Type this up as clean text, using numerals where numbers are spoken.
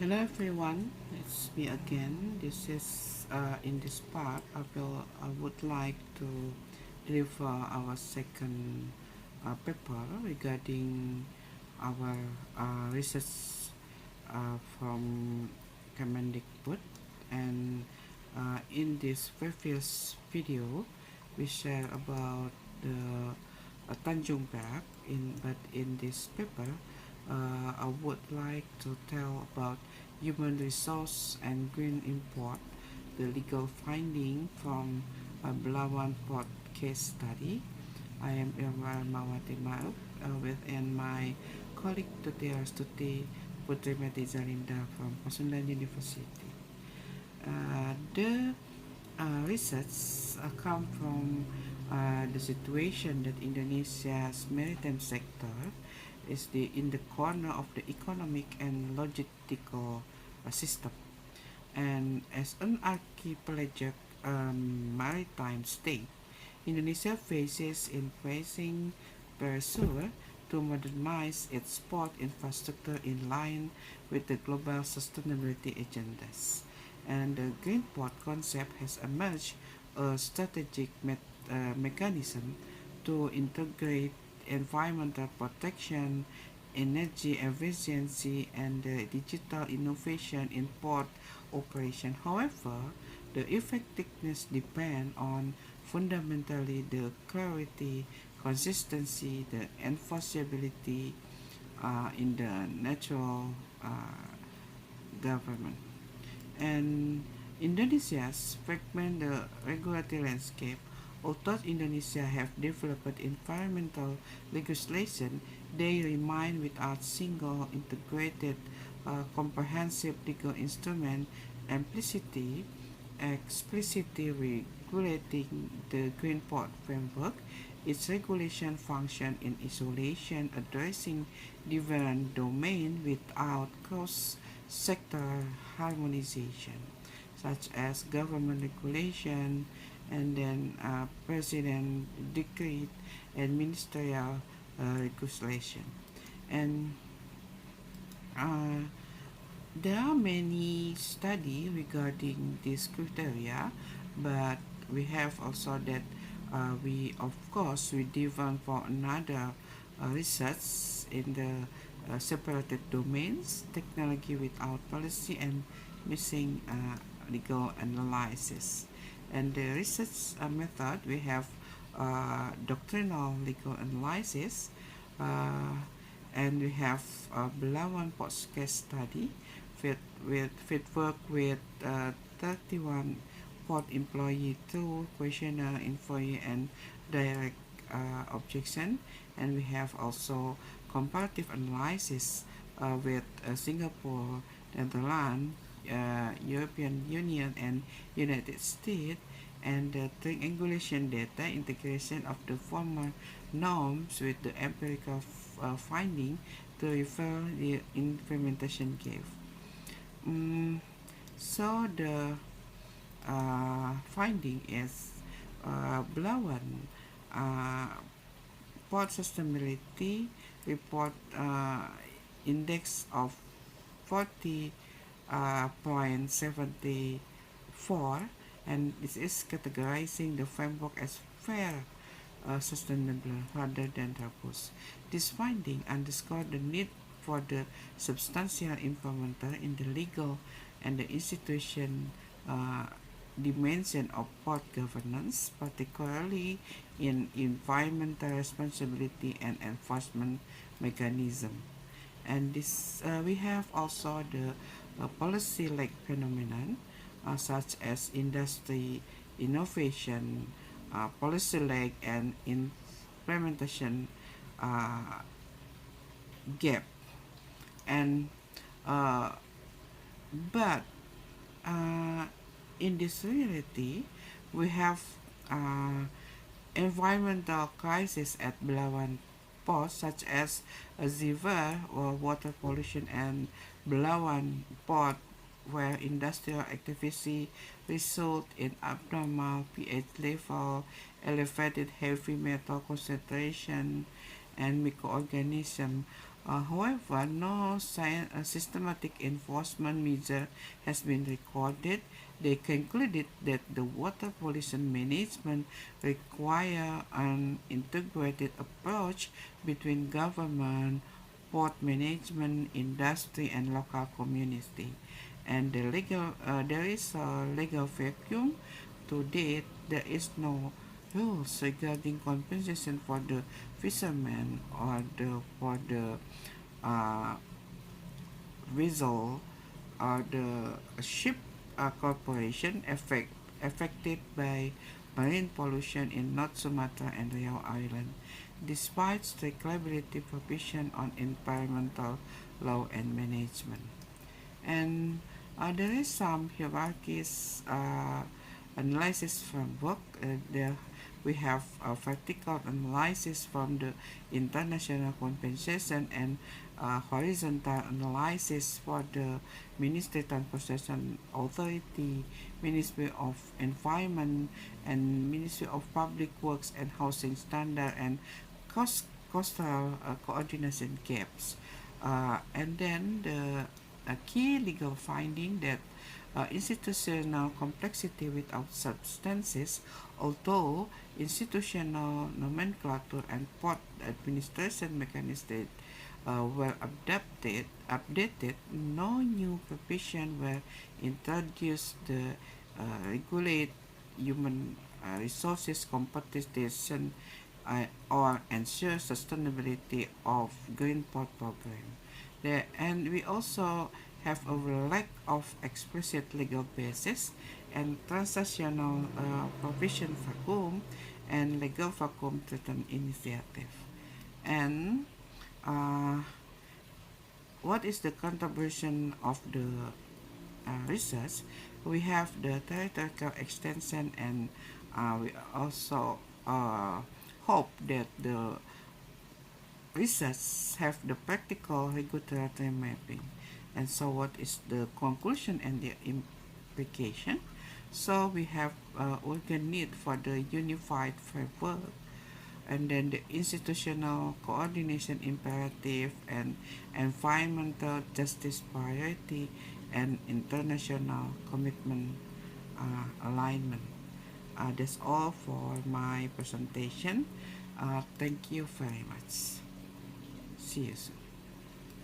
Hello everyone, it's me again. This is in this part I would like to deliver our second paper regarding our research from Port, and in this previous video we share about the Tanjung Perak. In this paper I would like to tell about human resource and green import, the legal finding from a Belawan Port case study. I am Irwan Mawati Mauk within my colleague Tuti Astuti Putri Meti Zalinda from Pasundan University. The research come from the situation that Indonesia's maritime sector is in the corner of the economic and logistical system. And as an archipelagic maritime state, Indonesia faces increasing pressure to modernize its port infrastructure in line with the global sustainability agendas. And the green port concept has emerged a strategic mechanism to integrate environmental protection, energy efficiency, and digital innovation in port operation. However, the effectiveness depends on fundamentally the clarity, consistency, the enforceability in the natural government. And Indonesia's fragmented regulatory landscape. Although Indonesia have developed environmental legislation, they remain without single integrated comprehensive legal instrument explicitly regulating the Green Port framework. Its regulation function in isolation, addressing different domains without cross-sector harmonization, such as government regulation, and then president decree and ministerial legislation. And uh, there are many studies regarding this criteria, but we have also that we of course we different for another research in the separated domains, technology without policy and missing legal analysis. And the research method we have doctrinal legal analysis, uh, and we have Belawan Port case study fit work with 31 port employee through questionnaire, inquiry, and direct objection. And we have also comparative analysis with Singapore, Netherlands, European Union, and United States, and the triangulation data integration of the former norms with the empirical finding to refer the implementation gave. Mm, so the finding is Belawan uh, port sustainability report index of 40.74, and this is categorizing the framework as fair, sustainable rather than robust. This finding underscored the need for the substantial improvement in the legal and the institution uh, dimension of port governance, particularly in environmental responsibility and enforcement mechanism. And this we have also the policy-like phenomenon such as industry innovation, policy-like and implementation uh, gap. And uh, but uh, in this reality, we have uh, environmental crisis at Belawan Port, such as a severe or water pollution, and Belawan Port, where industrial activity result in abnormal pH level, elevated heavy metal concentration, and microorganism However, no systematic enforcement measure has been recorded. They concluded that the water pollution management require an integrated approach between government, port management, industry, and local community. And there is a legal vacuum. To date, there is no rules regarding compensation for the fishermen or for the uh, vessel or the ship corporation affected by marine pollution in North Sumatra and Riau Island, despite strict liability provision on environmental law and management. And there is some hierarchies analysis framework. There we have a vertical analysis from the international compensation and horizontal analysis for the Ministry Transportation Authority, Ministry of Environment, and Ministry of Public Works and Housing Standard and coastal coordination gaps. And then the a key legal finding that institutional complexity without substances, although institutional nomenclature and port administration mechanisms were updated, no new provisions were introduced to regulate human resources competition or ensure sustainability of green port program. And we also have a lack of explicit legal basis and transactional provision vacuum and legal vacuum threaten initiative. And uh, what is the contribution of the research? We have the territorial extension, and we also hope that the research have the practical regulatory mapping. And so what is the conclusion and the implication? So we have urgent need for the unified framework, and then the institutional coordination imperative and environmental justice priority and international commitment alignment. That's all for my presentation. Thank you very much. See you soon.